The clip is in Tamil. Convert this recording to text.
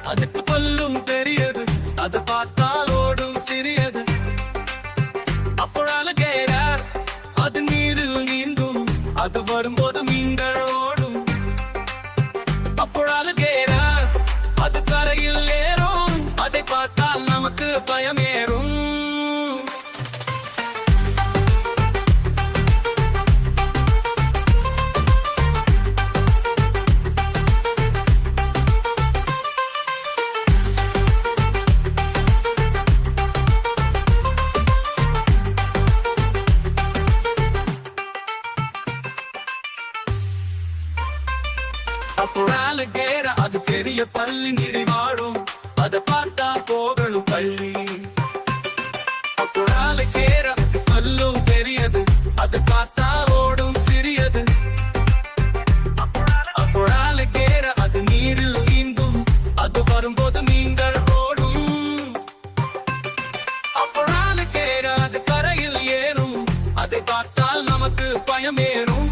அதுக்கு பல்லும் பெரியது, அது பார்த்தால் ஓடும் சிறியது. அல்லிகேட்டர் அது நீரில் நீந்தும், அது வரும்போது மீன்கள் ஓடும். அல்லிகேட்டர் அது கரையில் ஏறும், அதை பார்த்தால் நமக்கு பயம் ஏறும். அல்லிகேட்டர் அது பெரிய பள்ளி நீரில் வாழும், அதை பார்த்தா போகணும் பள்ளி. அல்லிகேட்டர் அது பல்லும் பெரியது, அது பார்த்தா ஓடும் சிறியது. அல்லிகேட்டர் அது நீரில் நீந்தும், அது வரும்போது மீன்கள் ஓடும். அல்லிகேட்டர் அது கரையில் ஏறும், அதை பார்த்தால் நமக்கு பயம் ஏறும்.